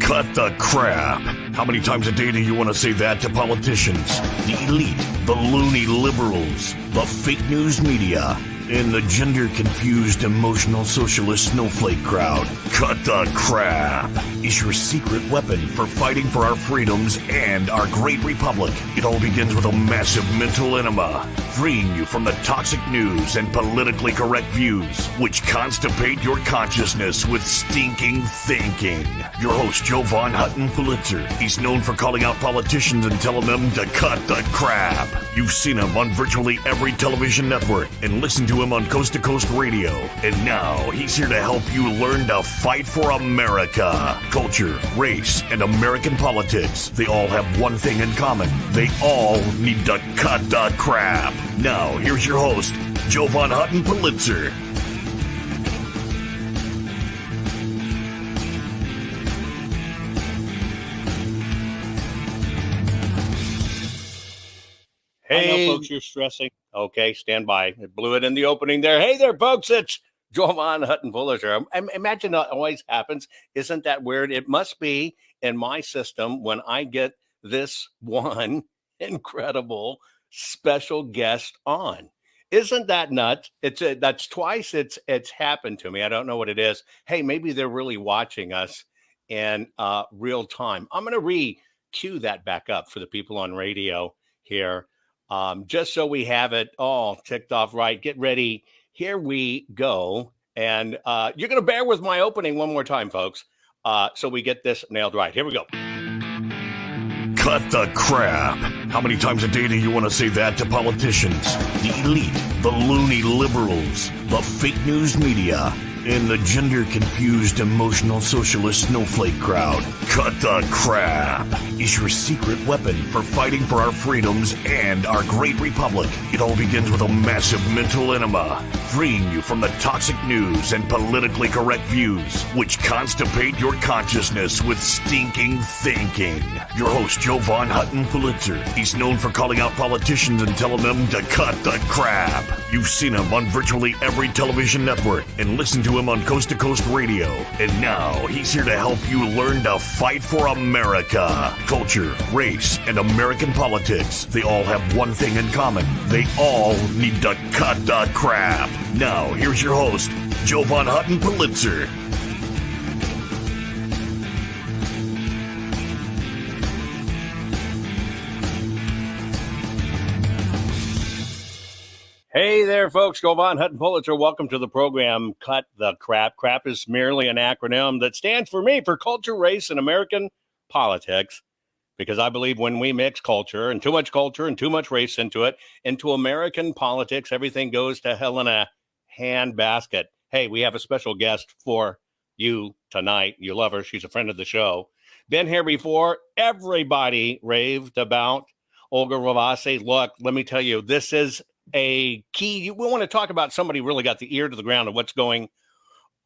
Cut the crap. How many times a day do you want to say that to politicians, the elite, the loony liberals, the fake news media, and the gender-confused, emotional socialist snowflake crowd? Cut the crap is your secret weapon for fighting for our freedoms and our great republic. It all begins with a massive mental enema, freeing you from the toxic news and politically correct views, which constipate your consciousness with stinking thinking. Your host, Jovan Hutton Pulitzer. He's known for calling out politicians and telling them to cut the crap. You've seen him on virtually every television network and listened to him on Coast to Coast Radio. And now he's here to help you learn to fight for America. Culture, race, and American politics. They all have one thing in common. They all need to cut the crap. Now, here's your host, Jovan Hutton Pulitzer. Hey, I know, folks, you're stressing. Okay, stand by. It blew it in the opening there. Hey there, folks. It's Jovan Hutton Pulitzer. I imagine that always happens. Isn't that weird? It must be in my system when I get this one incredible special guest on. Isn't that nuts? That's twice it's happened to me. I don't know what it is. Hey, maybe they're really watching us in real time. I'm going to re-cue that back up for the people on radio here. Just so we have it all ticked off right. Get ready. Here we go. And you're going to bear with my opening one more time, folks, so we get this nailed right. Here we go. Cut the crap. How many times a day do you want to say that to politicians, the elite, the loony liberals, the fake news media, and the gender-confused, emotional socialist snowflake crowd? Cut the crap is your secret weapon for fighting for our freedoms and our great republic. It all begins with a massive mental enema, freeing you from the toxic news and politically correct views, which constipate your consciousness with stinking thinking. Your host, Jovan Hutton Pulitzer. He's known for calling out politicians and telling them to cut the crap. You've seen him on virtually every television network and listened to him on Coast to Coast Radio. And now he's here to help you learn to fight for America. Culture, race, and American politics. They all have one thing in common. They all need to cut the crap. Now, here's your host, Jovan Hutton Pulitzer. Hey there, folks. Jovan Hutton Pulitzer. Welcome to the program, Cut the Crap. Crap is merely an acronym that stands for me, for culture, race, and American politics, because I believe when we mix culture and too much race into it, into American politics, everything goes to hell in a handbasket. Hey, we have a special guest for you tonight. You love her. She's a friend of the show. Been here before. Everybody raved about Olga Ravassi. Look, let me tell you, this is a key. We want to talk about somebody who really got the ear to the ground of what's going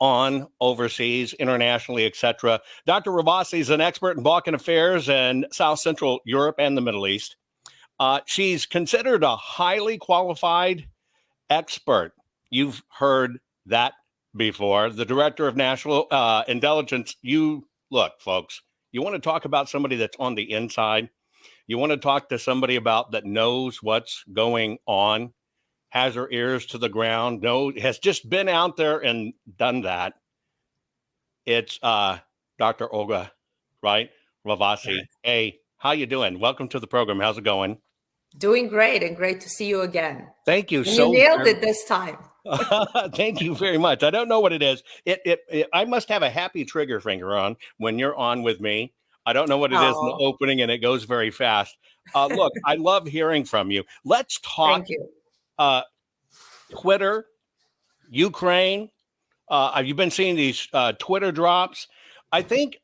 on overseas, internationally, etc. Dr. Ravasi is an expert in Balkan affairs and South Central Europe and the Middle East. She's considered a highly qualified expert. You've heard that before. The director of national intelligence. Look, folks, you want to talk about somebody that's on the inside. You want to talk to somebody about that knows what's going on, has her ears to the ground, has just been out there and done that. It's Dr. Olga, right? Ravassi. Hey, how you doing? Welcome to the program. How's it going? Doing great, and great to see you again. Thank you. You nailed it this time. Thank you very much. I don't know what it is. I must have a happy trigger finger on when you're on with me. I don't know what it is in the opening, and it goes very fast. Look, I love hearing from you. Let's talk. Thank you. Twitter, Ukraine. Have you been seeing these Twitter drops? I think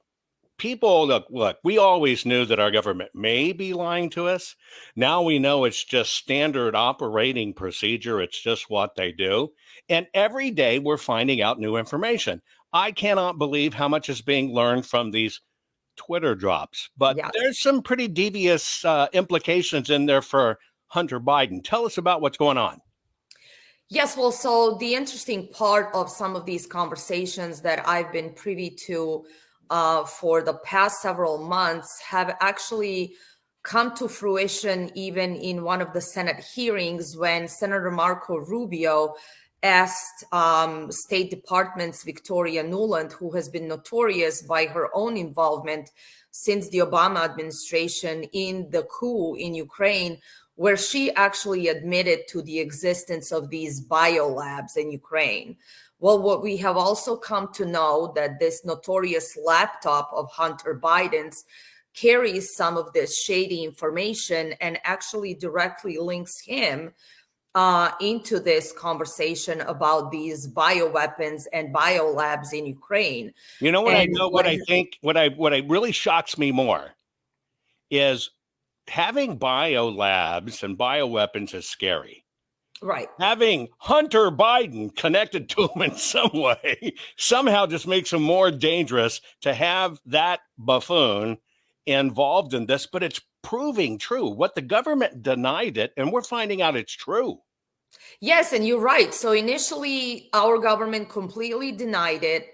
people, look, we always knew that our government may be lying to us. Now we know it's just standard operating procedure. It's just what they do. And every day we're finding out new information. I cannot believe how much is being learned from these Twitter drops, but there's some pretty devious implications in there for Hunter Biden. Tell us about what's going on. Yes, well, so the interesting part of some of these conversations that I've been privy to for the past several months have actually come to fruition even in one of the Senate hearings when Senator Marco Rubio asked State Department's Victoria Nuland, who has been notorious by her own involvement since the Obama administration in the coup in Ukraine, where she actually admitted to the existence of these biolabs in Ukraine. Well, what we have also come to know that this notorious laptop of Hunter Biden's carries some of this shady information and actually directly links him into this conversation about these bioweapons and biolabs in Ukraine. You know what what really shocks me more is having biolabs and bioweapons is scary. Right. Having Hunter Biden connected to him in some way somehow just makes him more dangerous to have that buffoon involved in this, but it's proving true. What the government denied it, and we're finding out it's true. Yes, and you're right. So initially, our government completely denied it.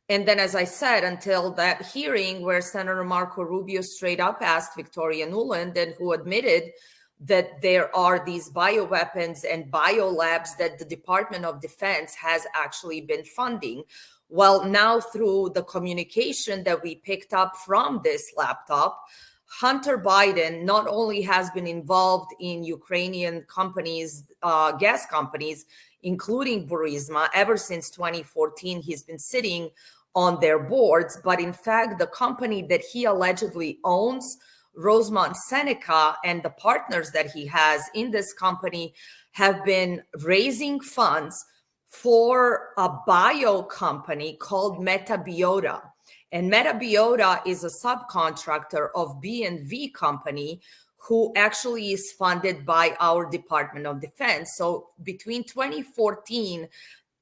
And then, as I said, until that hearing where Senator Marco Rubio straight up asked Victoria Nuland, and who admitted that there are these bioweapons and biolabs that the Department of Defense has actually been funding. Well, now through the communication that we picked up from this laptop, Hunter Biden not only has been involved in Ukrainian companies, gas companies, including Burisma, ever since 2014, he's been sitting on their boards, but in fact, the company that he allegedly owns, Rosemont Seneca, and the partners that he has in this company have been raising funds for a bio company called Metabiota. And Metabiota is a subcontractor of B&V company who actually is funded by our Department of Defense. So between 2014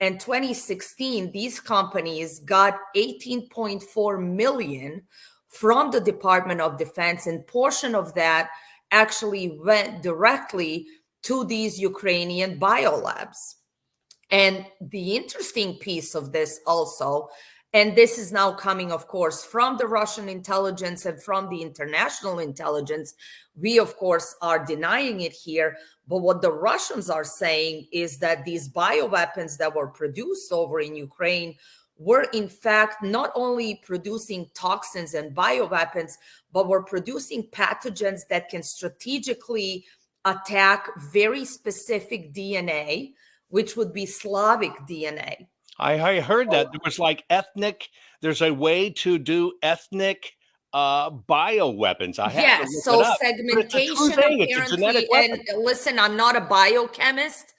and 2016, these companies got 18.4 million from the Department of Defense, and portion of that actually went directly to these Ukrainian biolabs. And the interesting piece of this also, and this is now coming, of course, from the Russian intelligence and from the international intelligence. We, of course, are denying it here. But what the Russians are saying is that these bioweapons that were produced over in Ukraine were, in fact, not only producing toxins and bioweapons, but were producing pathogens that can strategically attack very specific DNA, which would be Slavic DNA. I heard that there was like there's a way to do ethnic bioweapons. So segmentation apparently, and listen, I'm not a biochemist,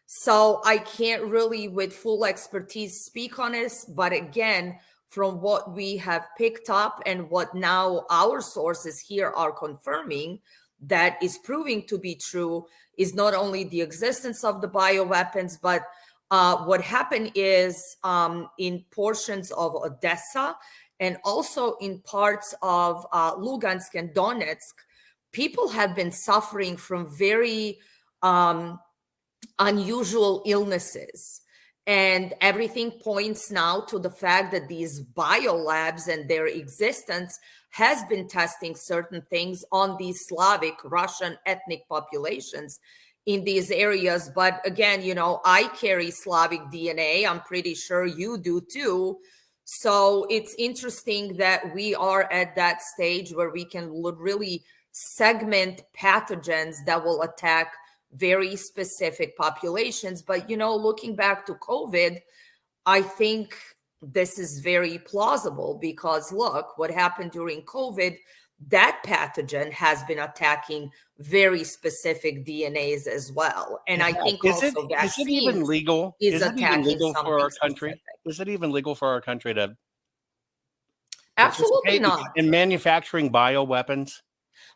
so I can't really with full expertise speak on this, but again, from what we have picked up and what now our sources here are confirming that is proving to be true is not only the existence of the bioweapons, but what happened is in portions of Odessa and also in parts of Lugansk and Donetsk, people have been suffering from very unusual illnesses. And everything points now to the fact that these biolabs and their existence has been testing certain things on these Slavic Russian ethnic populations in these areas. But again, you know, I carry Slavic DNA. I'm pretty sure you do too. So it's interesting that we are at that stage where we can really segment pathogens that will attack very specific populations. But, you know, looking back to COVID, I think this is very plausible because look, what happened during COVID, that pathogen has been attacking very specific DNAs as well. And I think also vaccines is it even legal? Is it even legal for our country? Specific. Is it even legal for our country to Absolutely not. In manufacturing bioweapons?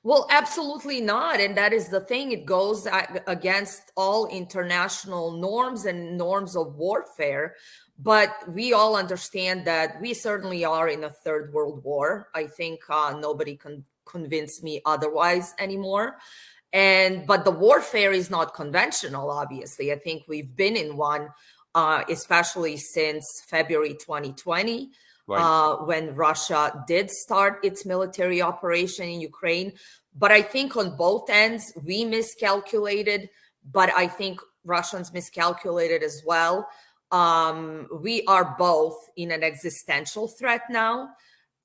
Well, absolutely not. And that is the thing. It goes against all international norms and norms of warfare. But we all understand that we certainly are in a third world war. I think nobody can convince me otherwise anymore. But the warfare is not conventional, obviously. I think we've been in one, especially since February 2020. when Russia did start its military operation in Ukraine. But I think on both ends, we miscalculated, but I think Russians miscalculated as well. We are both in an existential threat now.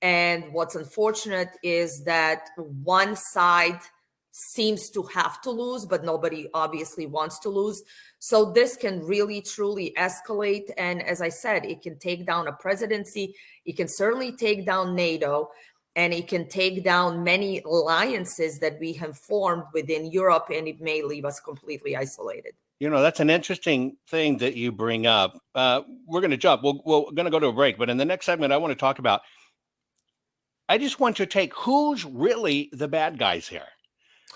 And what's unfortunate is that one side seems to have to lose, but nobody obviously wants to lose. So this can really, truly escalate. And as I said, it can take down a presidency. It can certainly take down NATO, and it can take down many alliances that we have formed within Europe, and it may leave us completely isolated. You know, that's an interesting thing that you bring up. We're going to jump. We're going to go to a break, but in the next segment, I want to talk about, I just want to take who's really the bad guys here.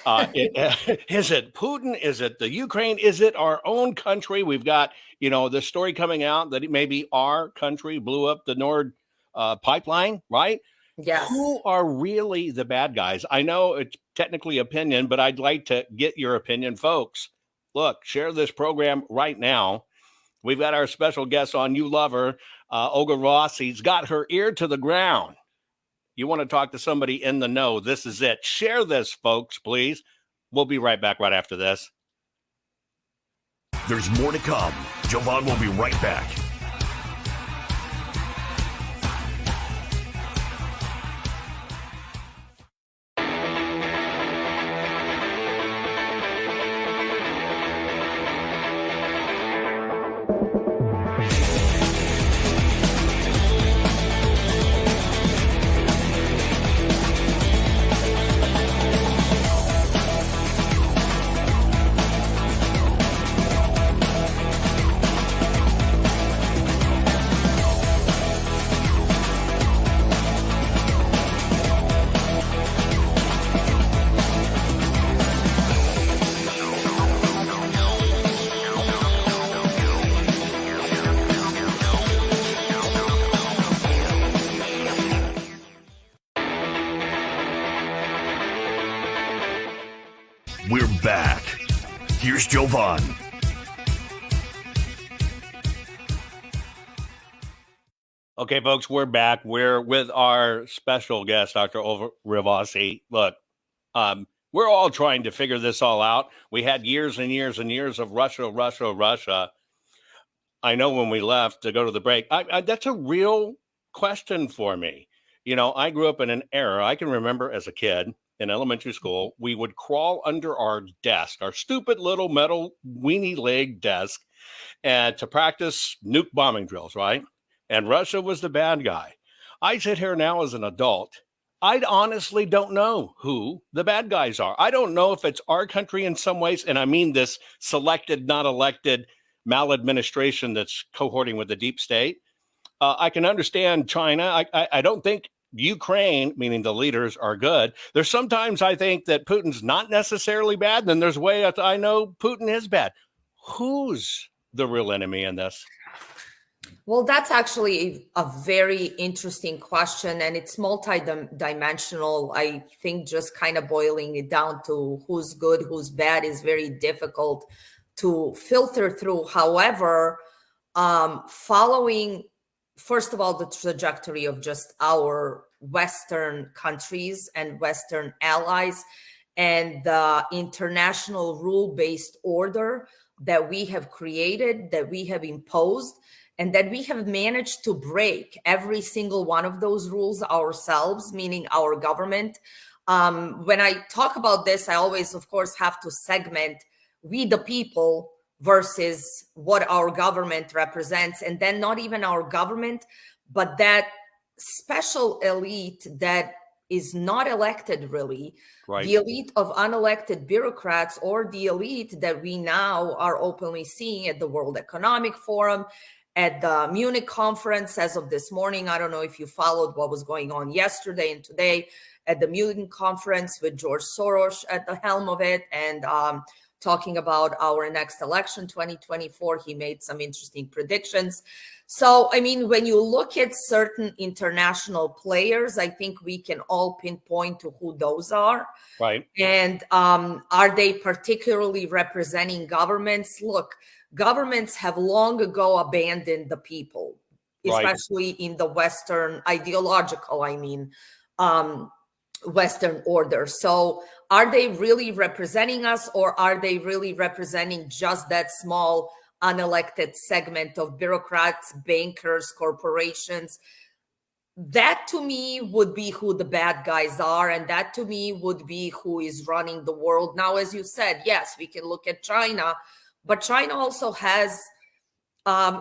Is it Putin? Is it the Ukraine? Is it our own country? We've got, the story coming out that maybe our country blew up the Nord pipeline, right? Yes. Who are really the bad guys? I know it's technically opinion, but I'd like to get your opinion, folks. Look, share this program right now. We've got our special guest on. You love her. Olga Ravasi's got her ear to the ground. You want to talk to somebody in the know, this is it. Share this, folks, please. We'll be right back right after this. There's more to come. Jovan will be right back. We're back. Here's Jovan. Okay, folks, we're back. We're with our special guest, Dr. Ravasi. Look, we're all trying to figure this all out. We had years and years and years of Russia. I know when we left to go to the break, that's a real question for me. I grew up in an era, I can remember as a kid, in elementary school, we would crawl under our desk, our stupid little metal weenie leg desk, and to practice nuke bombing drills, right? And Russia was the bad guy. I sit here now as an adult. I honestly don't know who the bad guys are. I don't know if it's our country in some ways, and I mean this selected, not elected maladministration that's cohorting with the deep state. I can understand China. I don't think Ukraine, meaning the leaders, are good. There's sometimes I think that Putin's not necessarily bad. Then there's way I know Putin is bad. Who's the real enemy in this? Well, that's actually a very interesting question, and it's multi-dimensional. I think just kind of boiling it down to who's good, who's bad is very difficult to filter through. However, following, first of all, the trajectory of just our Western countries and Western allies and the international rule-based order that we have created, that we have imposed, and that we have managed to break every single one of those rules ourselves, meaning our government. When I talk about this, I always, of course, have to segment we the people versus what our government represents. And then not even our government, but that special elite that is not elected, really. Right. The elite of unelected bureaucrats, or the elite that we now are openly seeing at the World Economic Forum, at the Munich conference as of this morning. I don't know if you followed what was going on yesterday and today at the Munich conference with George Soros at the helm of it, and talking about our next election, 2024. He made some interesting predictions. So, I mean, when you look at certain international players, I think we can all pinpoint to who those are. Right. And are they particularly representing governments? Look, governments have long ago abandoned the people. Right. especially in the Western ideological, Western order. So are they really representing us, or are they really representing just that small unelected segment of bureaucrats, bankers, corporations? That to me would be who the bad guys are, and that to me would be who is running the world. Now, as you said, yes, we can look at China, but China also has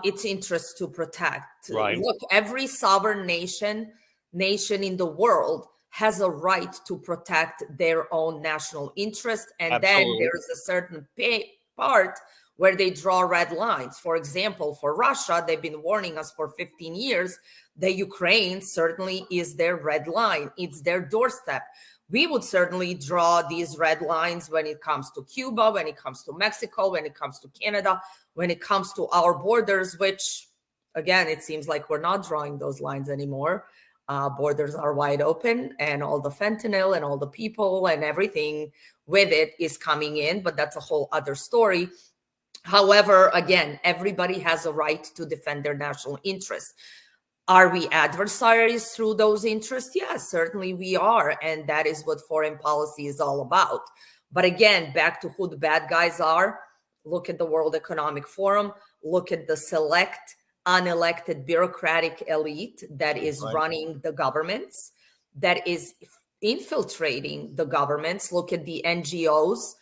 its interests to protect. Right. Look, every sovereign nation in the world has a right to protect their own national interest. And Absolutely. then there's a certain part where they draw red lines. For example, for Russia, they've been warning us for 15 years that Ukraine certainly is their red line. It's their doorstep. We would certainly draw these red lines when it comes to Cuba, when it comes to Mexico, when it comes to Canada, when it comes to our borders, which, again, it seems like we're not drawing those lines anymore. Borders are wide open, and all the fentanyl and all the people and everything with it is coming in, but that's a whole other story. However, again, everybody has a right to defend their national interests. Are we adversaries through those interests? Yes, certainly we are. And that is what foreign policy is all about. But again, back to who the bad guys are, look at the World Economic Forum, look at the select unelected bureaucratic elite that is running the governments, that is infiltrating the governments. Look at the NGOs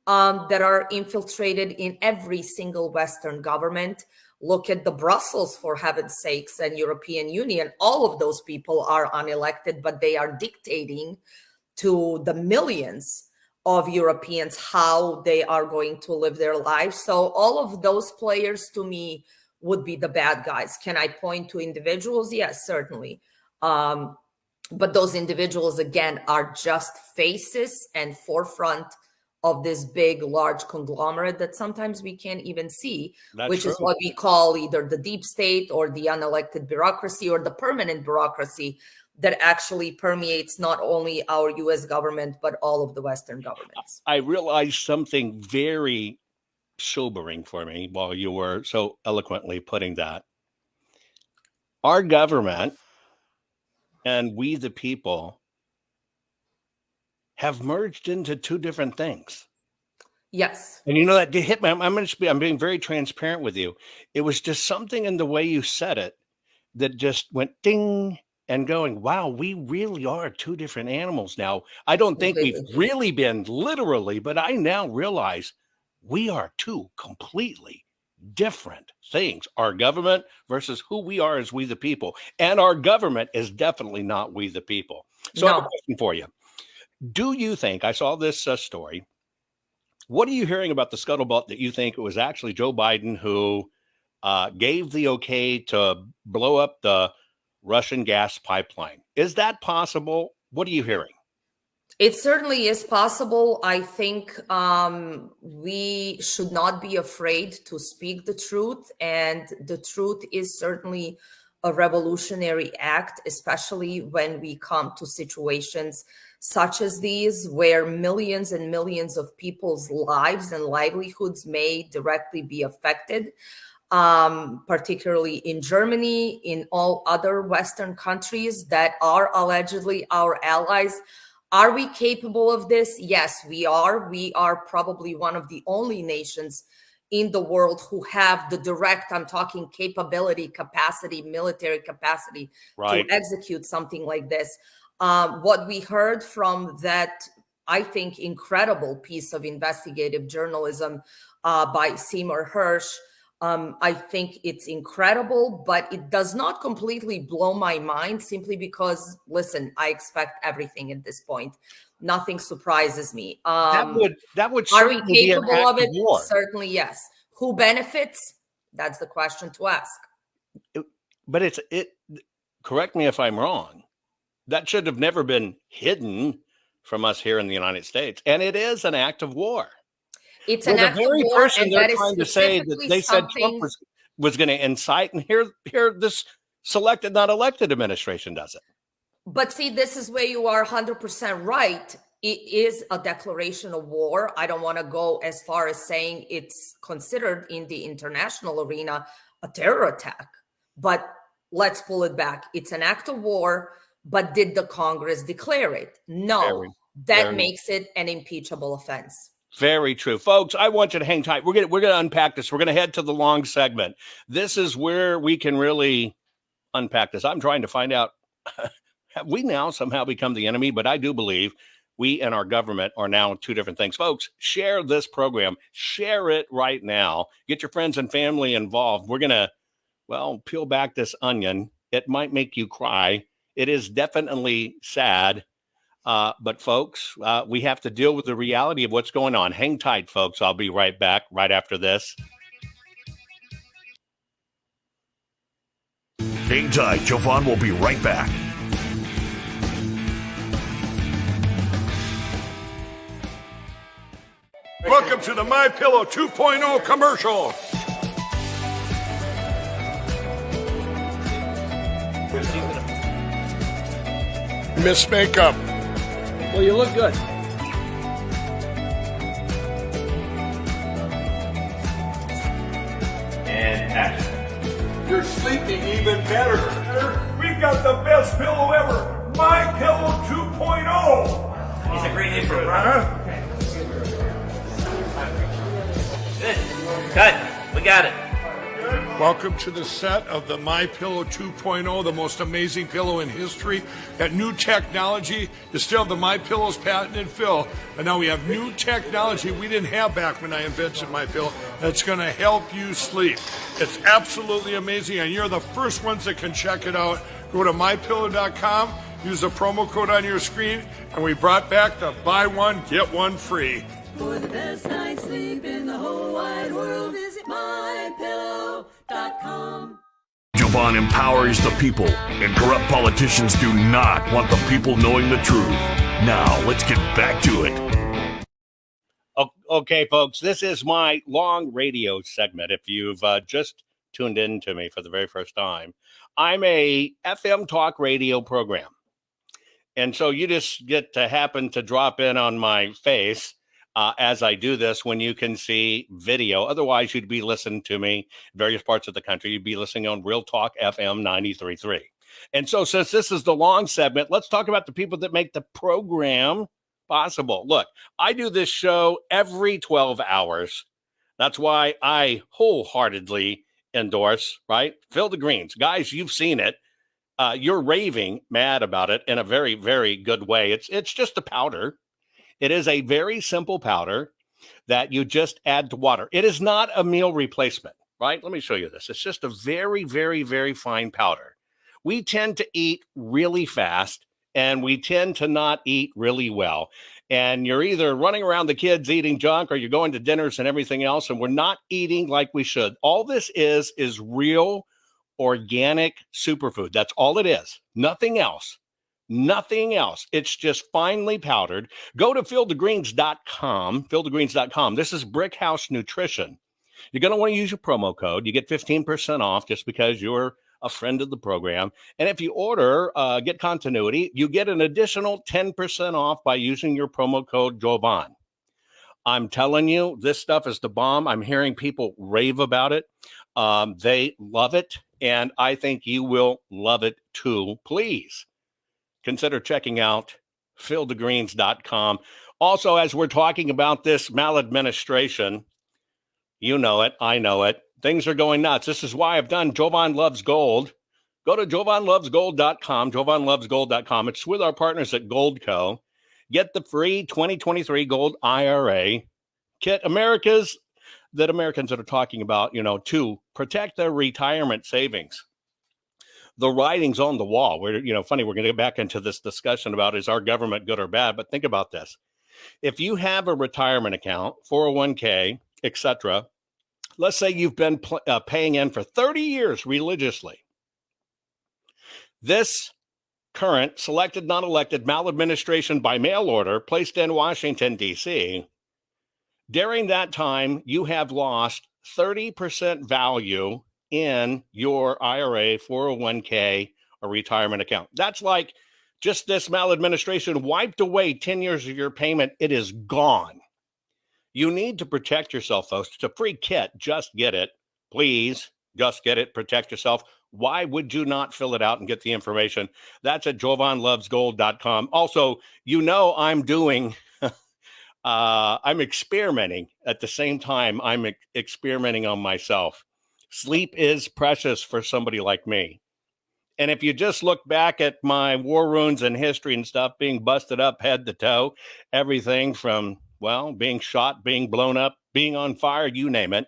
that are infiltrated in every single Western government. Look at the Brussels, for heaven's sakes, and European Union. All of those people are unelected, but they are dictating to the millions of Europeans how they are going to live their lives. So all of those players, to me, would be the bad guys. Can I point to individuals? Yes, certainly. But those individuals, again, are just faces and forefront of this big, large conglomerate that sometimes we can't even see, which is what we call either the deep state or the unelected bureaucracy or the permanent bureaucracy that actually permeates not only our U.S. government, but all of the Western governments. I realized something very sobering for me while you were so eloquently putting that. Our government and we the people have merged into two different things. Yes. And you know that hit me. I'm being very transparent with you. It was just something in the way you said it that just went ding and going, wow, we really are two different animals now. I don't think we've really been literally, but I now realize we are two completely different things. Our government versus who we are as we the people. And our government is definitely not we the people. So I have a question for you. Do you think, I saw this story, what are you hearing about the scuttlebutt that you think it was actually Joe Biden who gave the okay to blow up the Russian gas pipeline? Is that possible? What are you hearing? It certainly is possible. I think we should not be afraid to speak the truth. And the truth is certainly a revolutionary act, especially when we come to situations such as these, where millions and millions of people's lives and livelihoods may directly be affected, particularly in Germany, in all other Western countries that are allegedly our allies. Are we capable of this? Yes, we are. We are probably one of the only nations in the world who have the direct, I'm talking capability, capacity, military capacity to execute something like this. What we heard from that, I think, incredible piece of investigative journalism by Seymour Hersh, I think it's incredible, but it does not completely blow my mind simply because, listen, I expect everything at this point. Nothing surprises me. That would are we capable be an act of it? Of war. Certainly, yes. Who benefits? That's the question to ask. But correct me if I'm wrong. That should have never been hidden from us here in the United States. And it is an act of war. It's an act of war, person they're trying to say that they said Trump was going to incite, and here this selected, not elected administration does it. But see, this is where you are 100% right. It is a declaration of war. I don't want to go as far as saying it's considered in the international arena a terror attack. But let's pull it back. It's an act of war, but did the Congress declare it? No. That makes it an impeachable offense. Very true. Folks, I want you to hang tight. We're gonna unpack this. We're going to head to the long segment. This is where we can really unpack this. I'm trying to find out, have we now somehow become the enemy? But I do believe we and our government are now two different things. Folks, share this program. Share it right now. Get your friends and family involved. We're going to, peel back this onion. It might make you cry. It is definitely sad. But folks, we have to deal with the reality of what's going on. Hang tight, folks. I'll be right back right after this. Hang tight. Jovan will be right back. Welcome to the My Pillow 2.0 commercial. Miss Makeup. Well, you look good. And action. You're sleeping even better. We got the best pillow ever. My Pillow 2.0. It's a great name for it. Huh? Good. Good. We got it. Welcome to the set of the My Pillow 2.0, the most amazing pillow in history. That new technology is still the My Pillow's patented fill, but now we have new technology we didn't have back when I invented My Pillow that's going to help you sleep. It's absolutely amazing, and you're the first ones that can check it out. Go to mypillow.com, use the promo code on your screen, and we brought back the buy one, get one free. For the best night's sleep in the whole wide world, visit mypillow.com. Jovan empowers the people, and corrupt politicians do not want the people knowing the truth. Now, let's get back to it. Okay, folks, this is my long radio segment. If you've just tuned in to me for the very first time, I'm a FM talk radio program. And so you just get to happen to drop in on my face as I do this when you can see video. Otherwise, you'd be listening to me in various parts of the country. You'd be listening on Real Talk FM 93.3. And so since this is the long segment, let's talk about the people that make the program possible. Look, I do this show every 12 hours. That's why I wholeheartedly endorse, right? Phil the Greens. Guys, you've seen it. You're raving mad about it in a very, very good way. It's just a powder. It is a very simple powder that you just add to water. It is not a meal replacement, right? Let me show you this. It's just a very, very, very fine powder. We tend to eat really fast, and we tend to not eat really well. And you're either running around the kids eating junk, or you're going to dinners and everything else, and we're not eating like we should. All this is real organic superfood. That's all it is. Nothing else. Nothing else. It's just finely powdered. Go to philthegreens.com, philthegreens.com. This is Brick House Nutrition. You're going to want to use your promo code. You get 15% off just because you're a friend of the program. And if you order Get Continuity, you get an additional 10% off by using your promo code Jovan. I'm telling you, this stuff is the bomb. I'm hearing people rave about it. They love it, and I think you will love it too. Please consider checking out philthegreens.com. Also, as we're talking about this maladministration, you know it, I know it, things are going nuts. This is why I've done Jovan Loves Gold. Go to jovanlovesgold.com, jovanlovesgold.com. It's with our partners at Goldco. Get the free 2023 Gold IRA kit. Americans that are talking about, to protect their retirement savings. The writing's on the wall. Funny, we're going to get back into this discussion about is our government good or bad, but think about this. If you have a retirement account, 401k, etc., let's say you've been paying in for 30 years religiously. This current selected, not elected maladministration by mail order placed in Washington, D.C., during that time, you have lost 30% value in your IRA, 401k, or retirement account. That's like just this maladministration wiped away 10 years of your payment. It is gone. You need to protect yourself, folks. It's a free kit. Just get it. Please, just get it. Protect yourself. Why would you not fill it out and get the information? That's at jovanlovesgold.com. Also, I'm doing, I'm experimenting at the same time. I'm experimenting on myself. Sleep is precious for somebody like me. And if you just look back at my war wounds and history and stuff, being busted up head to toe, everything from, being shot, being blown up, being on fire, you name it,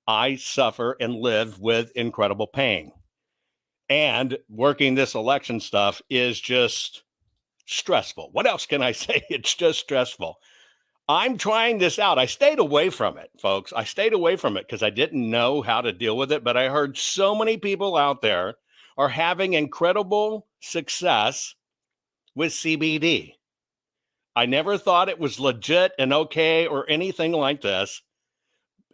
I suffer and live with incredible pain. And working this election stuff is just stressful. What else can I say? It's just stressful. I'm trying this out. I stayed away from it, folks. I stayed away from it because I didn't know how to deal with it. But I heard so many people out there are having incredible success with CBD. I never thought it was legit and okay or anything like this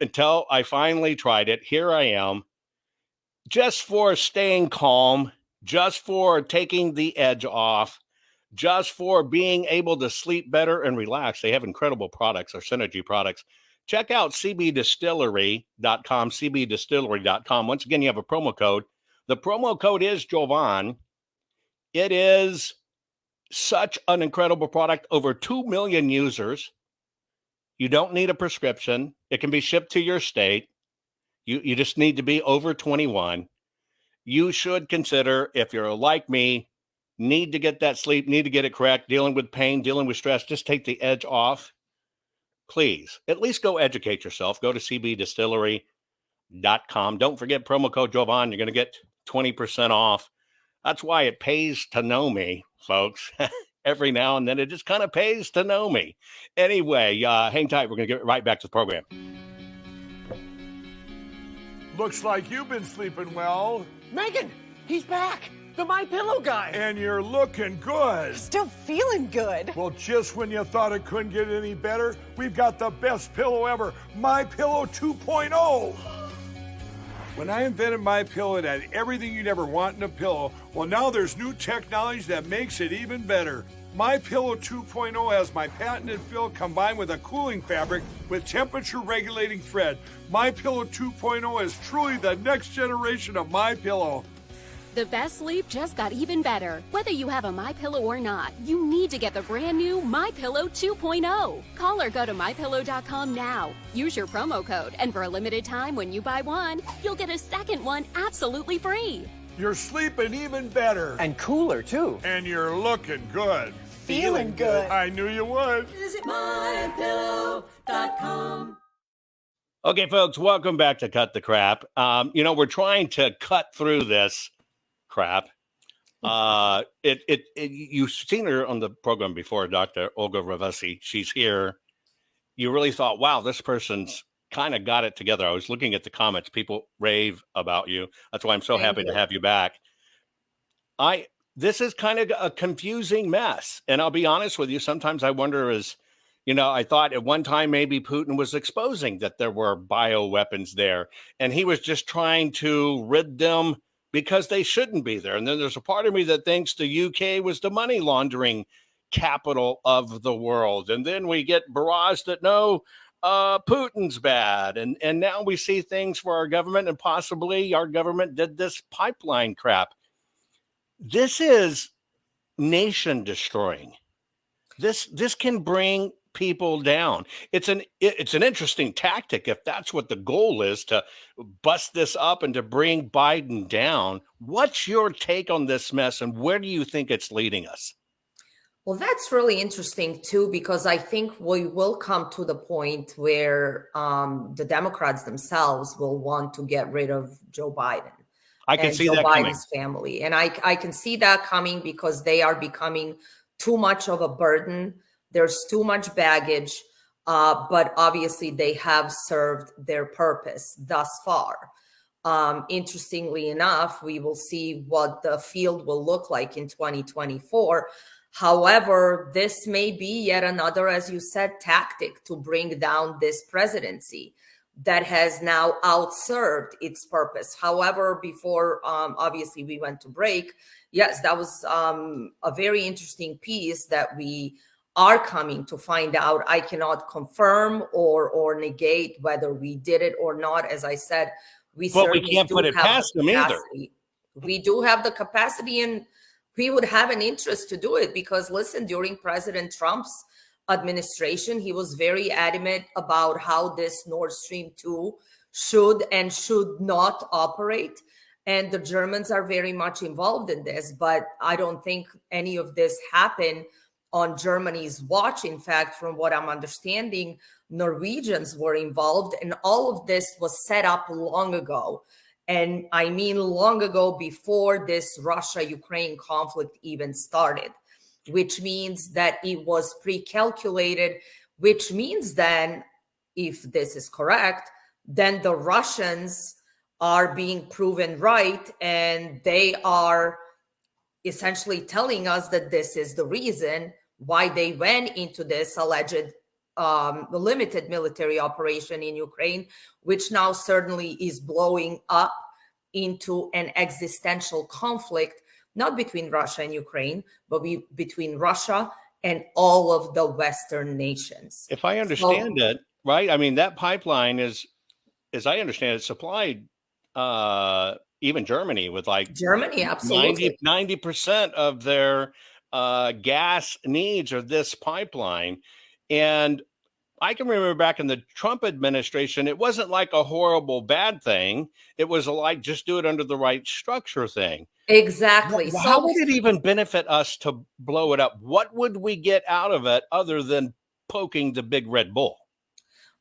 until I finally tried it. Here I am, just for staying calm, just for taking the edge off, just for being able to sleep better and relax. They have incredible products, or Synergy products. Check out cbdistillery.com, cbdistillery.com. Once again, you have a promo code. The promo code is Jovan. It is such an incredible product. Over 2 million users. You don't need a prescription. It can be shipped to your state. You just need to be over 21. You should consider, if you're like me, need to get that sleep, need to get it correct, dealing with pain, dealing with stress, just take the edge off. Please, at least go educate yourself. Go to cbdistillery.com. Don't forget promo code Jovan. You're going to get 20% off. That's why it pays to know me, folks. Every now and then it just kind of pays to know me. Anyway, hang tight. We're going to get right back to the program. Looks like you've been sleeping well. Megan, he's back. The My Pillow guy. And you're looking good. Still feeling good. Well, just when you thought it couldn't get any better, we've got the best pillow ever, My Pillow 2.0. When I invented My Pillow, it had everything you'd ever want in a pillow. Well, now there's new technology that makes it even better. My Pillow 2.0 has my patented fill combined with a cooling fabric with temperature-regulating thread. My Pillow 2.0 is truly the next generation of My Pillow. The best sleep just got even better. Whether you have a MyPillow or not, you need to get the brand new MyPillow 2.0. Call or go to MyPillow.com now. Use your promo code, and for a limited time when you buy one, you'll get a second one absolutely free. You're sleeping even better. And cooler, too. And you're looking good. Feeling good. I knew you would. Visit mypillow.com. Okay, folks, welcome back to Cut the Crap. We're trying to cut through this crap. You've seen her on the program before, Dr. Ravasi. She's here. You really thought, wow, this person's kind of got it together. I was looking at the comments. People rave about you. That's why I'm so happy to have you back. This is kind of a confusing mess. And I'll be honest with you. Sometimes I wonder I thought at one time maybe Putin was exposing that there were bioweapons there and he was just trying to rid them because they shouldn't be there. And then there's a part of me that thinks the UK was the money laundering capital of the world. And then we get barraged that no, Putin's bad. And now we see things for our government, and possibly our government did this pipeline crap. This is nation destroying. This can bring people down. It's an interesting tactic if that's what the goal is, to bust this up and to bring Biden down. What's your take on this mess, and where do you think it's leading us? Well, that's really interesting, too, because I think we will come to the point where the Democrats themselves will want to get rid of Joe Biden. I can see Joe that Biden's coming. family. And I can see that coming because they are becoming too much of a burden. There's too much baggage, but obviously they have served their purpose thus far. Interestingly enough, we will see what the field will look like in 2024. However, this may be yet another, as you said, tactic to bring down this presidency that has now outserved its purpose. However, before obviously we went to break, yes, that was a very interesting piece that we are coming to find out. I cannot confirm or negate whether we did it or not. As I said, we can't put it past them either. We do have the capacity, and we would have an interest to do it because, listen, during President Trump's administration, he was very adamant about how this Nord Stream 2 should and should not operate. And the Germans are very much involved in this, but I don't think any of this happened on Germany's watch. In fact, from what I'm understanding, Norwegians were involved, and all of this was set up long ago. And I mean long ago, before this Russia-Ukraine conflict even started, which means that it was pre-calculated, which means then, if this is correct, then the Russians are being proven right, and they are essentially telling us that this is the reason why they went into this alleged limited military operation in Ukraine, which now certainly is blowing up into an existential conflict, not between Russia and Ukraine, but between Russia and all of the Western nations. If I understand it, right? I mean, that pipeline is, as I understand it, supplied even Germany with like Germany, absolutely 90% of their gas needs are this pipeline. And I can remember back in the Trump administration, it wasn't like a horrible bad thing. It was like just do it under the right structure thing. Exactly. How would it even benefit us to blow it up? What would we get out of it other than poking the big Red Bull?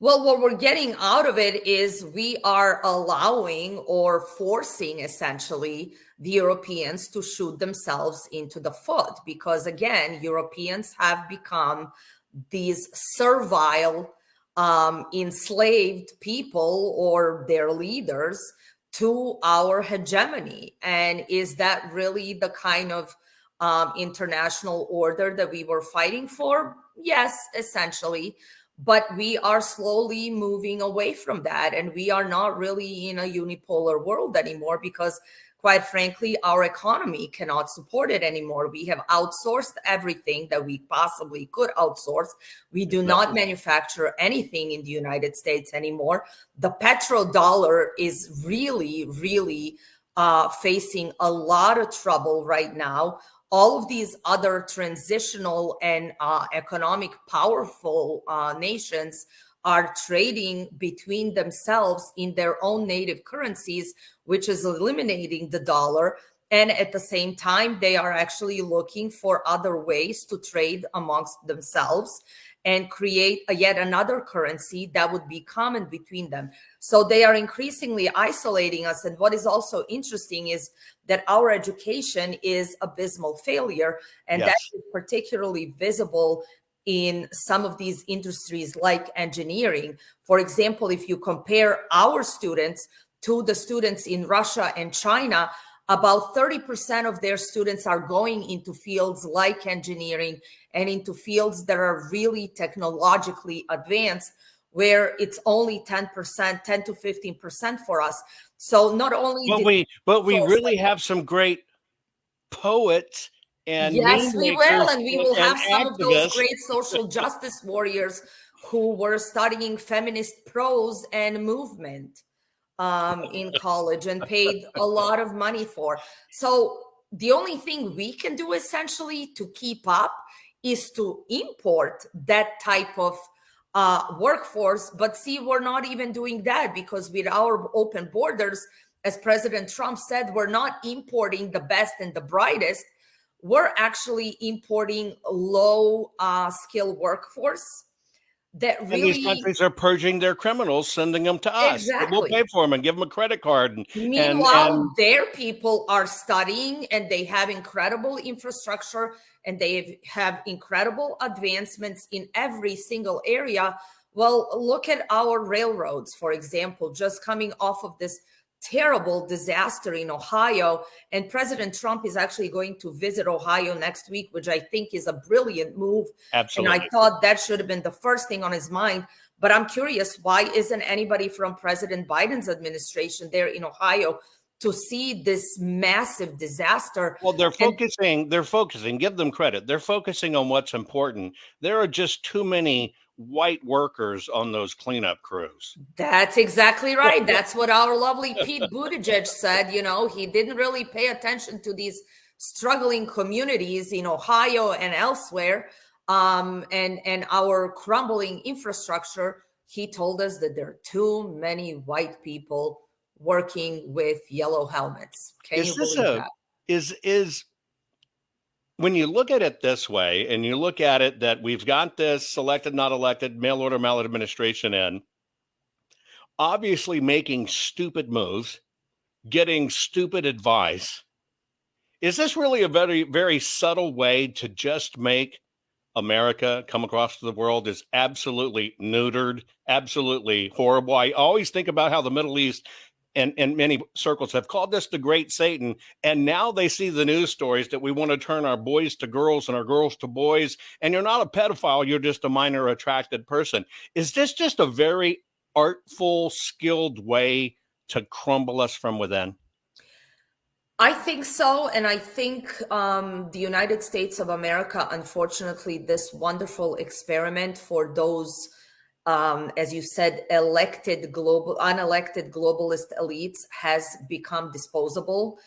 Well, what we're getting out of it is we are allowing or forcing essentially the Europeans to shoot themselves into the foot, because again, Europeans have become these servile, enslaved people or their leaders to our hegemony. And is that really the kind of international order that we were fighting for? Yes, essentially. But we are slowly moving away from that. And we are not really in a unipolar world anymore because, quite frankly, our economy cannot support it anymore. We have outsourced everything that we possibly could outsource. We do not manufacture anything in the United States anymore. The petrodollar is really, really facing a lot of trouble right now. All of these other transitional and economic powerful nations are trading between themselves in their own native currencies, which is eliminating the dollar. And at the same time, they are actually looking for other ways to trade amongst themselves and create yet another currency that would be common between them. So they are increasingly isolating us. And what is also interesting is that our education is abysmal failure. And that is particularly visible in some of these industries like engineering. For example, if you compare our students to the students in Russia and China, about 30% of their students are going into fields like engineering and into fields that are really technologically advanced, where it's only 10%, 10 to 15% for us. So not only but we really have some great poets. And yes, we will. And we will have some activists. Of those great social justice warriors who were studying feminist prose and movement in college and paid a lot of money for. So the only thing we can do essentially to keep up is to import that type of workforce. But see, we're not even doing that, because with our open borders, as President Trump said, we're not importing the best and the brightest. We're actually importing low skill workforce that really. And these countries are purging their criminals, sending them to us. Exactly. We'll pay for them and give them a credit card. Meanwhile, their people are studying and they have incredible infrastructure and they have incredible advancements in every single area. Well, look at our railroads, for example, just coming off of this terrible disaster in Ohio. And President Trump is actually going to visit Ohio next week, which I think is a brilliant move. Absolutely. And I thought that should have been the first thing on his mind. But I'm curious, why isn't anybody from President Biden's administration there in Ohio to see this massive disaster. Well, they're focusing, give them credit. They're focusing on what's important. There are just too many white workers on those cleanup crews. That's exactly right. That's what our lovely Pete Buttigieg said. You know, he didn't really pay attention to these struggling communities in Ohio and elsewhere, and our crumbling infrastructure. He told us that there are too many white people working with yellow helmets. Can you believe that? Is when you look at it this way, and you look at it that we've got this elected, not elected, mail order maladministration in, obviously making stupid moves, getting stupid advice. Is this really a very, very subtle way to just make America come across to the world as absolutely neutered, absolutely horrible? I always think about how the Middle East and many circles have called this the Great Satan. And now they see the news stories that we want to turn our boys to girls and our girls to boys. And you're not a pedophile, you're just a minor attracted person. Is this just a very artful, skilled way to crumble us from within? I think so. And I think the United States of America, unfortunately, this wonderful experiment for those, as you said, unelected globalist elites has become disposable.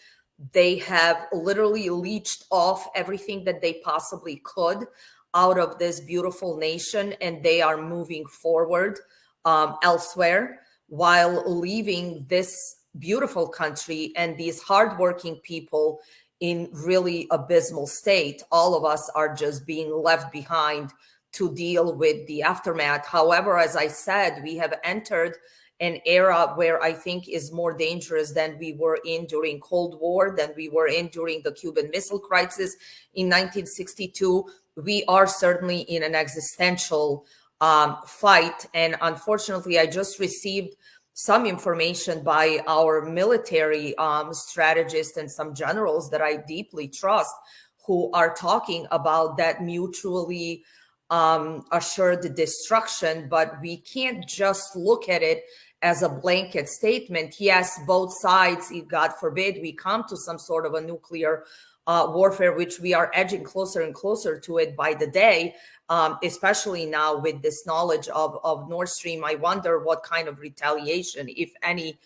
They have literally leached off everything that they possibly could out of this beautiful nation, and they are moving forward elsewhere while leaving this beautiful country and these hardworking people in really abysmal state. All of us are just being left behind to deal with the aftermath. However, as I said, we have entered an era where I think is more dangerous than we were in during Cold War, than we were in during the Cuban Missile Crisis in 1962. We are certainly in an existential fight. And unfortunately, I just received some information by our military strategists and some generals that I deeply trust, who are talking about that mutually assured destruction. But we can't just look at it as a blanket statement. Yes, both sides, God forbid, we come to some sort of a nuclear warfare, which we are edging closer and closer to it by the day, especially now with this knowledge of Nord Stream. I wonder what kind of retaliation, if any,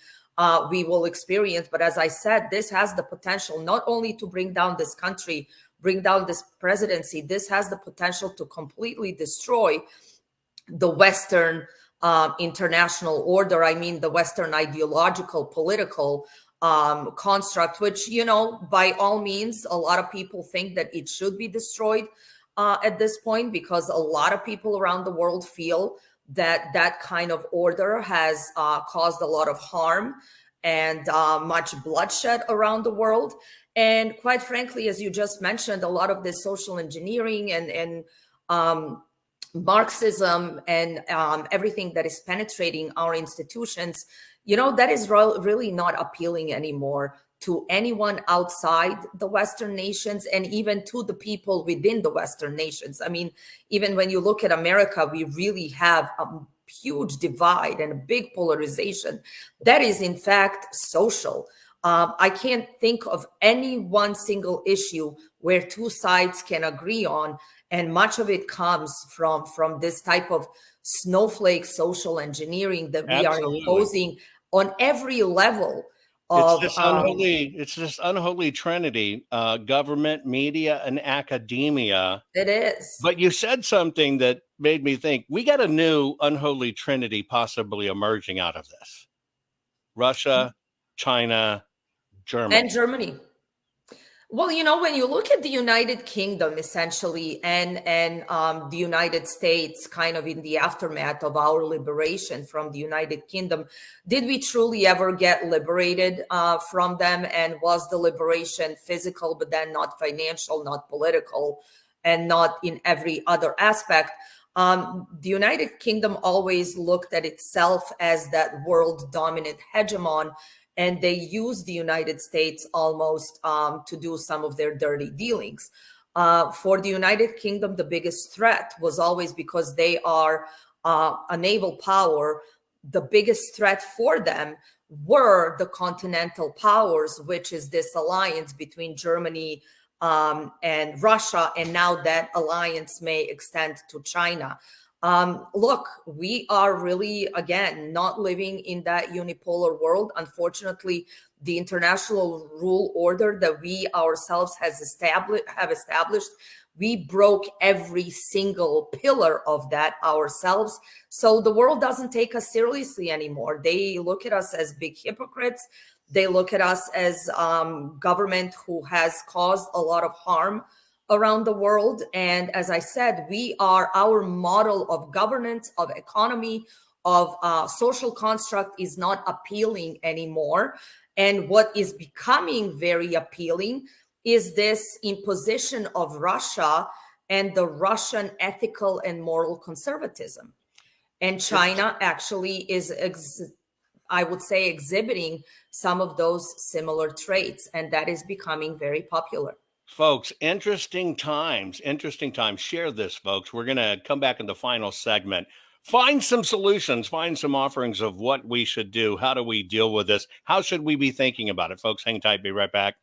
we will experience. But as I said, this has the potential not only to bring down this country, bring down this presidency, this has the potential to completely destroy the Western international order. I mean, the Western ideological, political construct, which, you know, by all means, a lot of people think that it should be destroyed at this point, because a lot of people around the world feel that that kind of order has caused a lot of harm and much bloodshed around the world. And quite frankly, as you just mentioned, a lot of this social engineering and Marxism and everything that is penetrating our institutions, you know, that is really not appealing anymore to anyone outside the Western nations, and even to the people within the Western nations. I mean, even when you look at America, we really have a huge divide and a big polarization that is in fact social. I can't think of any one single issue where two sides can agree on, and much of it comes from this type of snowflake social engineering that we are imposing on every level. It's this unholy trinity, government, media, and academia. It is. But you said something that made me think we got a new unholy trinity possibly emerging out of this. Russia, China, Germany. And Germany. Well, you know, when you look at the United Kingdom, essentially, and the United States, kind of in the aftermath of our liberation from the United Kingdom, did we truly ever get liberated from them? And was the liberation physical, but then not financial, not political, and not in every other aspect? The United Kingdom always looked at itself as that world dominant hegemon, and they use the United States almost to do some of their dirty dealings. For the United Kingdom, the biggest threat was always because they are a naval power the biggest threat for them were the continental powers, which is this alliance between Germany and Russia, and now that alliance may extend to China. Look, we are really, again, not living in that unipolar world. Unfortunately, the international rule order that we ourselves have established, we broke every single pillar of that ourselves. So the world doesn't take us seriously anymore. They look at us as big hypocrites. They look at us as government who has caused a lot of harm around the world. And as I said, our model of governance, of economy, of social construct is not appealing anymore. And what is becoming very appealing is this imposition of Russia and the Russian ethical and moral conservatism. And China actually is, I would say, exhibiting some of those similar traits, and that is becoming very popular. Folks, interesting times. Share this, folks. We're going to come back in the final segment. Find some solutions, find some offerings of what we should do. How do we deal with this? How should we be thinking about it? Folks, hang tight. Be right back.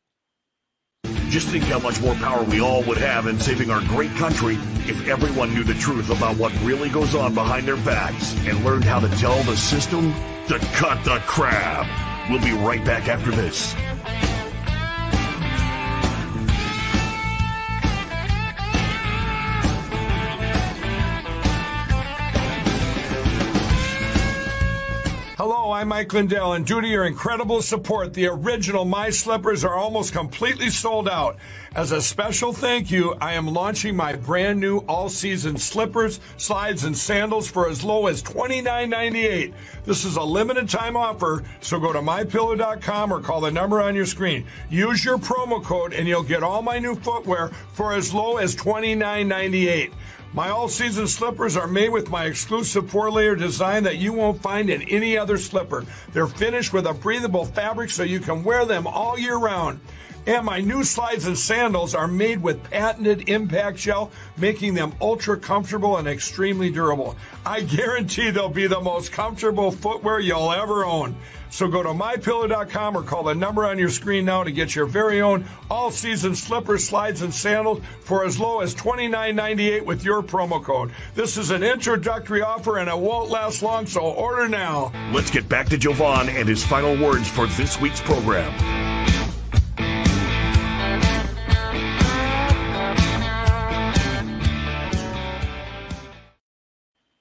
Just think how much more power we all would have in saving our great country if everyone knew the truth about what really goes on behind their backs and learned how to tell the system to cut the crap. We'll be right back after this. Hello, I'm Mike Lindell, and due to your incredible support, the original My Slippers are almost completely sold out. As a special thank you, I am launching my brand new all-season slippers, slides, and sandals for as low as $29.98. This is a limited time offer, so go to mypillow.com or call the number on your screen. Use your promo code and you'll get all my new footwear for as low as $29.98. My all-season slippers are made with my exclusive 4-layer design that you won't find in any other slipper. They're finished with a breathable fabric so you can wear them all year round. And my new slides and sandals are made with patented impact gel, making them ultra comfortable and extremely durable. I guarantee they'll be the most comfortable footwear you'll ever own. So go to mypillow.com or call the number on your screen now to get your very own all-season slippers, slides, and sandals for as low as $29.98 with your promo code. This is an introductory offer and it won't last long, so order now. Let's get back to Jovan and his final words for this week's program.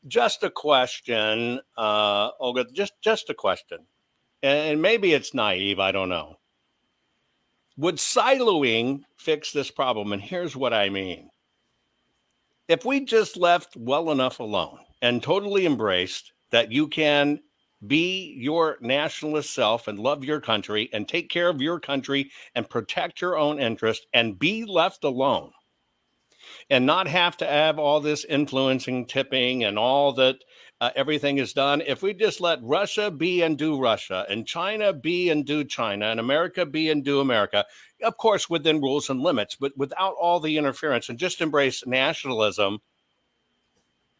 Just a question, Olga, just a question. And maybe it's naive, I don't know. Would siloing fix this problem? And here's what I mean. If we just left well enough alone and totally embraced that you can be your nationalist self and love your country and take care of your country and protect your own interest and be left alone and not have to have all this influencing, tipping, and all that everything is done. If we just let Russia be and do Russia, and China be and do China, and America be and do America, of course, within rules and limits, but without all the interference, and just embrace nationalism,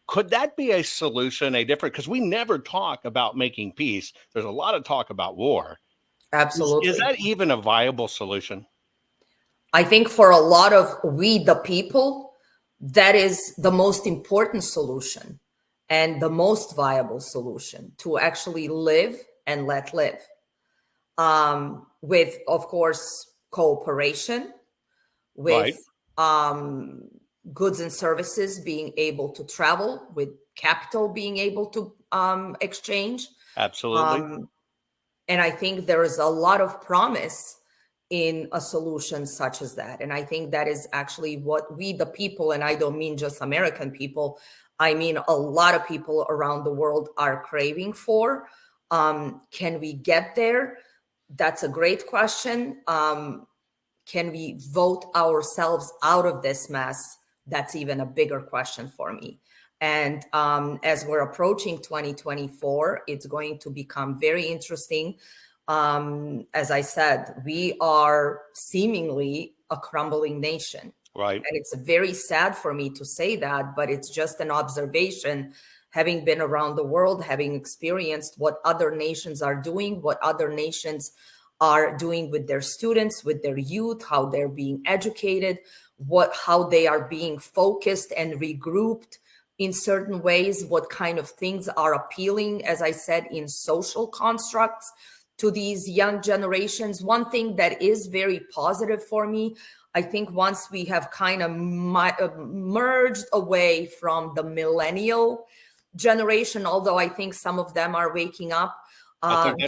could that be a solution, because we never talk about making peace. There's a lot of talk about war. Absolutely. Is that even a viable solution? I think for a lot of we, the people, that is the most important solution and the most viable solution to actually live and let live. With, of course, cooperation, with goods and services being able to travel, with capital being able to exchange. Absolutely. And I think there is a lot of promise in a solution such as that. And I think that is actually what we, the people, and I don't mean just American people, I mean a lot of people around the world are craving for. Can we get there? That's a great question. Can we vote ourselves out of this mess? That's even a bigger question for me. And as we're approaching 2024, it's going to become very interesting. As I said, we are seemingly a crumbling nation. Right. And it's very sad for me to say that, but it's just an observation, having been around the world, having experienced what other nations are doing, what other nations are doing with their students, with their youth, how they're being educated, how they are being focused and regrouped in certain ways, what kind of things are appealing, as I said, in social constructs to these young generations. One thing that is very positive for me, I think once we have kind of merged away from the millennial generation, although I think some of them are waking up,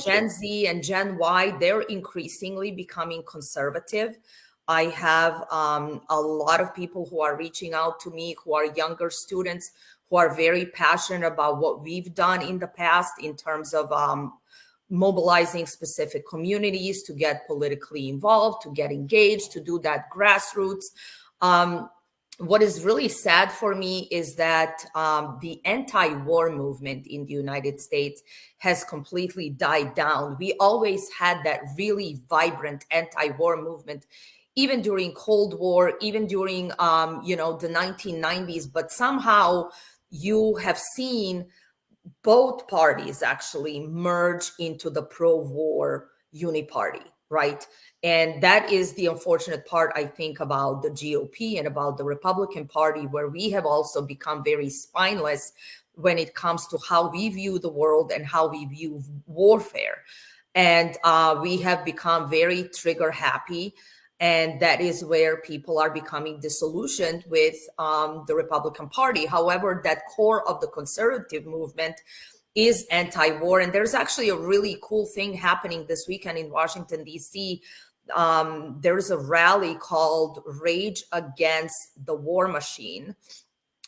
Gen Z and Gen Y, they're increasingly becoming conservative. I have a lot of people who are reaching out to me who are younger students who are very passionate about what we've done in the past in terms of mobilizing specific communities to get politically involved, to get engaged, to do that grassroots. What is really sad for me is that the anti-war movement in the United States has completely died down. We always had that really vibrant anti-war movement, even during Cold War, even during, the 1990s. But somehow you have seen both parties actually merge into the pro-war uniparty, right? And that is the unfortunate part, I think, about the GOP and about the Republican Party, where we have also become very spineless when it comes to how we view the world and how we view warfare. And we have become very trigger happy. And that is where people are becoming disillusioned with the Republican Party. However, that core of the conservative movement is anti-war. And there's actually a really cool thing happening this weekend in Washington, D.C. There's a rally called Rage Against the War Machine.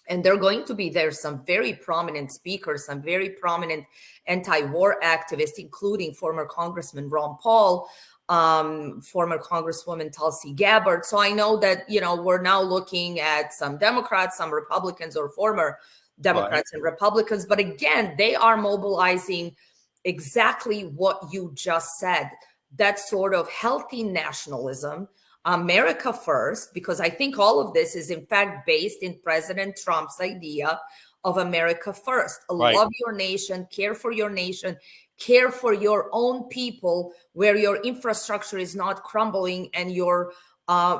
And they're going to be there some very prominent speakers, some very prominent anti-war activists, including former Congressman Ron Paul, former Congresswoman Tulsi Gabbard. So I know that, we're now looking at some Democrats, some Republicans, or former Democrats and Republicans. But again, they are mobilizing exactly what you just said, that sort of healthy nationalism, America first, because I think all of this is in fact based in President Trump's idea of America first. Love your nation, care for your nation, care for your own people, where your infrastructure is not crumbling and your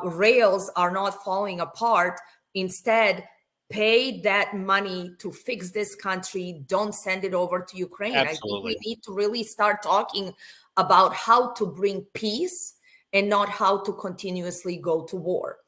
rails are not falling apart. Instead, pay that money to fix this country. Don't send it over to Ukraine. Absolutely. I think we need to really start talking about how to bring peace and not how to continuously go to war.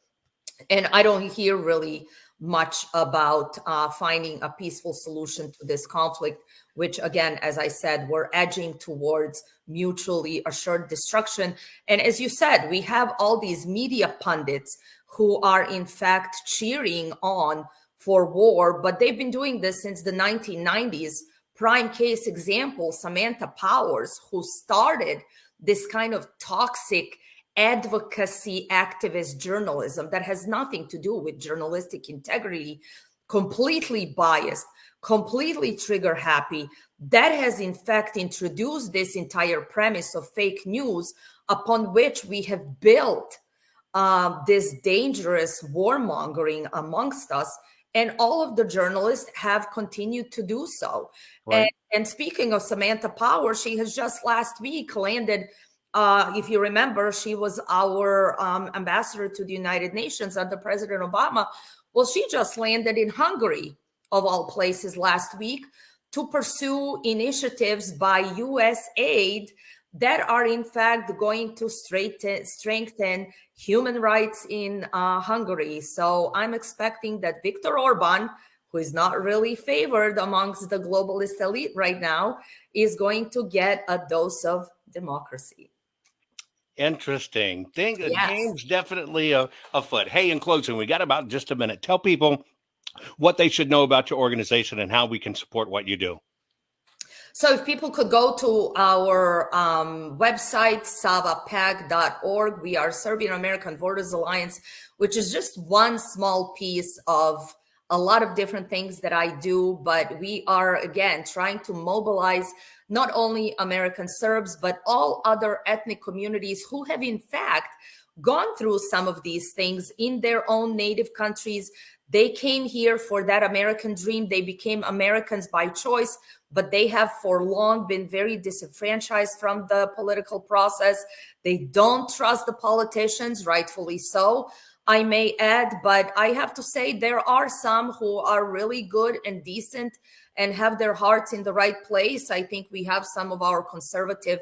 And I don't hear really much about finding a peaceful solution to this conflict, which again, as I said, we're edging towards mutually assured destruction. And as you said, we have all these media pundits who are in fact cheering on for war, but they've been doing this since the 1990s. Prime case example, Samantha Powers, who started this kind of toxic advocacy activist journalism that has nothing to do with journalistic integrity, completely biased, completely trigger happy. That has in fact introduced this entire premise of fake news upon which we have built this dangerous warmongering amongst us. And all of the journalists have continued to do so. Right. And speaking of Samantha Power, she has just last week landed, if you remember, she was our ambassador to the United Nations under President Obama. Well, she just landed in Hungary, of all places, last week to pursue initiatives by USAID that are in fact going to strengthen human rights in Hungary. So I'm expecting that Viktor Orban, who is not really favored amongst the globalist elite right now, is going to get a dose of democracy. Interesting. Yes. Game's definitely afoot. Hey, in closing, we got about just a minute. Tell people what they should know about your organization and how we can support what you do. So if people could go to our website, savapac.org. We are Serbian-American Voters Alliance, which is just one small piece of a lot of different things that I do. But we are, again, trying to mobilize not only American Serbs, but all other ethnic communities who have, in fact, gone through some of these things in their own native countries. They came here for that American dream. They became Americans by choice, but they have for long been very disenfranchised from the political process. They don't trust the politicians, rightfully so, I may add. But I have to say there are some who are really good and decent and have their hearts in the right place. I think we have some of our conservative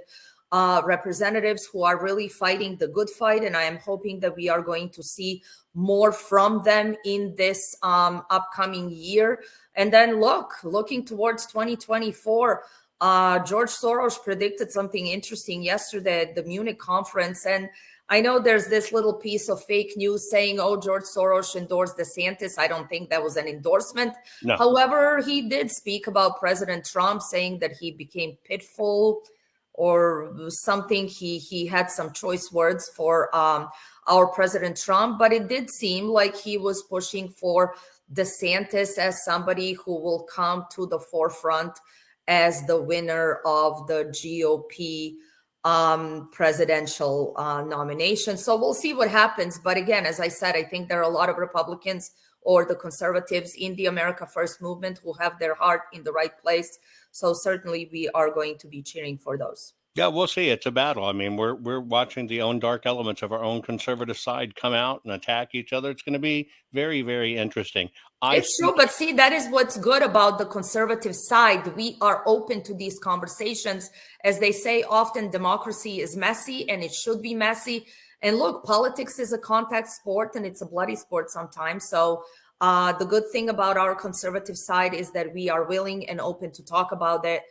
representatives who are really fighting the good fight, and I am hoping that we are going to see more from them in this upcoming year. And then looking towards 2024, George Soros predicted something interesting yesterday at the Munich conference. And I know there's this little piece of fake news saying, oh, George Soros endorsed DeSantis. I don't think that was an endorsement. No. However, he did speak about President Trump, saying that he became pitiful or something. He had some choice words for our President Trump, but it did seem like he was pushing for DeSantis as somebody who will come to the forefront as the winner of the GOP presidential nomination. So we'll see what happens. But again, as I said, I think there are a lot of Republicans or the conservatives in the America First movement who have their heart in the right place. So certainly we are going to be cheering for those. Yeah, we'll see. It's a battle. I mean, we're watching the own dark elements of our own conservative side come out and attack each other. It's going to be very, very interesting. It's true, but see, that is what's good about the conservative side. We are open to these conversations. As they say, often democracy is messy, and it should be messy. And look, politics is a contact sport, and it's a bloody sport sometimes. So the good thing about our conservative side is that we are willing and open to talk about it.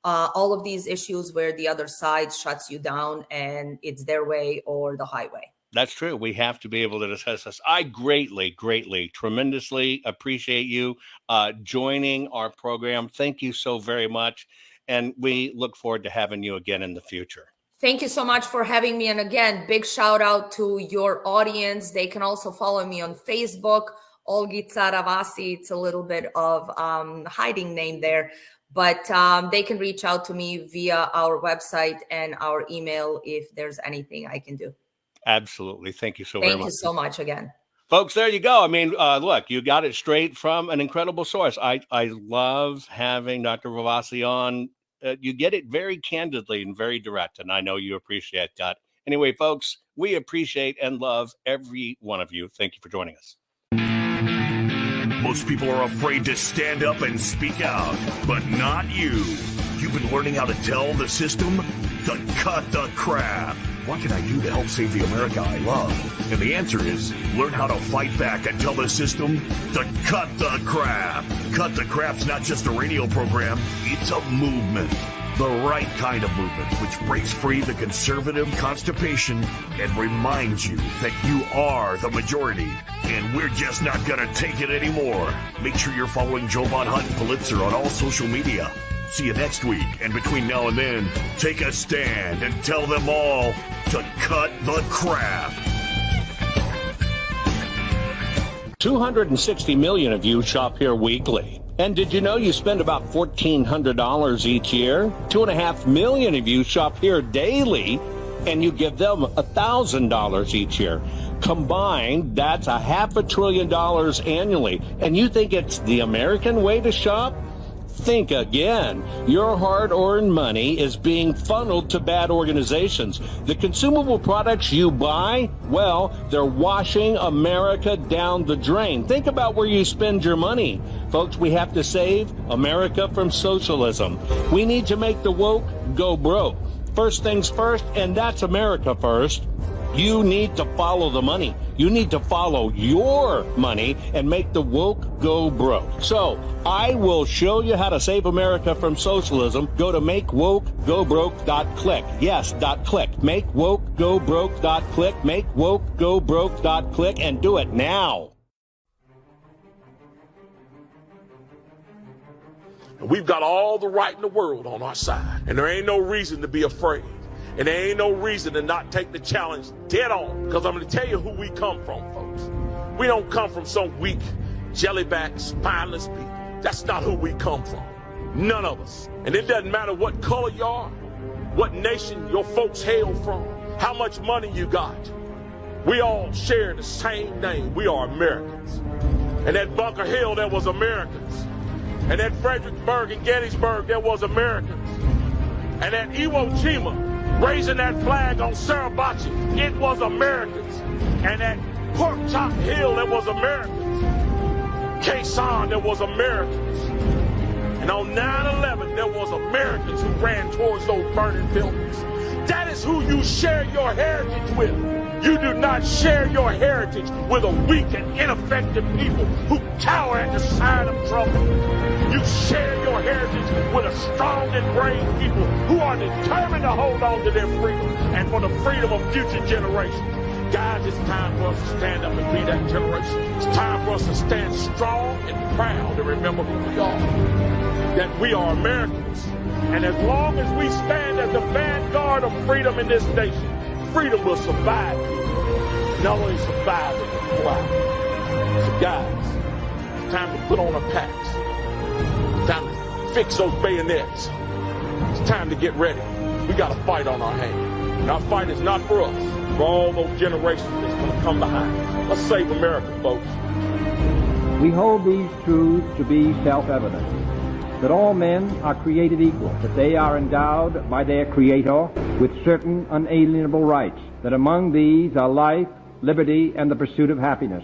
All of these issues where the other side shuts you down and it's their way or the highway. That's true. We have to be able to discuss this. I greatly, tremendously appreciate you joining our program. Thank you so very much. And we look forward to having you again in the future. Thank you so much for having me. And again, big shout out to your audience. They can also follow me on Facebook, Olgica Ravasi. It's a little bit of hiding name there. But they can reach out to me via our website and our email if there's anything I can do. Absolutely. Thank you so very much. Thank you so much again. Folks, there you go. I mean, look, you got it straight from an incredible source. I love having Dr. Ravasi on. You get it very candidly and very direct, and I know you appreciate that. Anyway, folks, we appreciate and love every one of you. Thank you for joining us. Most people are afraid to stand up and speak out, but not you. You've been learning how to tell the system to cut the crap. What can I do to help save the America I love? And the answer is learn how to fight back and tell the system to cut the crap. Cut the Crap's not just a radio program, it's a movement. The right kind of movement, which breaks free the conservative constipation and reminds you that you are the majority. And we're just not going to take it anymore. Make sure you're following Jovan Hutton Pulitzer on all social media. See you next week. And between now and then, take a stand and tell them all to cut the crap. 260 million of you shop here weekly. And did you know you spend about $1,400 each year? 2.5 million of you shop here daily, and you give them $1,000 each year. Combined, that's $500 billion annually. And you think it's the American way to shop? Think again. Your hard-earned money is being funneled to bad organizations. The consumable products you buy, well, they're washing America down the drain. Think about where you spend your money. Folks, we have to save America from socialism. We need to make the woke go broke. First things first, and that's America first. You need to follow the money. You need to follow your money and make the woke go broke. So I will show you how to save America from socialism. Go to makewokegobroke.click. Yes, .click. Makewokegobroke.click. Makewokegobroke.click and do it now. We've got all the right in the world on our side, and there ain't no reason to be afraid. And there ain't no reason to not take the challenge dead on, because I'm going to tell you who we come from, folks. We don't come from some weak, jellyback, spineless people. That's not who we come from. None of us. And it doesn't matter what color you are, what nation your folks hail from, how much money you got. We all share the same name. We are Americans. And at Bunker Hill, there was Americans. And at Fredericksburg and Gettysburg, there was Americans. And at Iwo Jima, raising that flag on Ravassi, it was Americans. And at Pork Chop Hill, there was Americans. Quezon, there was Americans. And on 9/11, there was Americans who ran towards those burning buildings. That is who you share your heritage with. You do not share your heritage with a weak and ineffective people who cower at the sign of trouble. You share your heritage with a strong and brave people who are determined to hold on to their freedom and for the freedom of future generations. Guys, it's time for us to stand up and be that generation. It's time for us to stand strong and proud and remember who we are. That we are Americans. And as long as we stand as the vanguard of freedom in this nation, freedom will survive people. Not only survive, it will thrive. So guys, it's time to put on our packs. It's time to fix those bayonets. It's time to get ready. We got a fight on our hands. And our fight is not for us, for all those generations that's going to come behind us. Let's save America, folks. We hold these truths to be self-evident, that all men are created equal, that they are endowed by their Creator with certain unalienable rights, that among these are life, liberty, and the pursuit of happiness,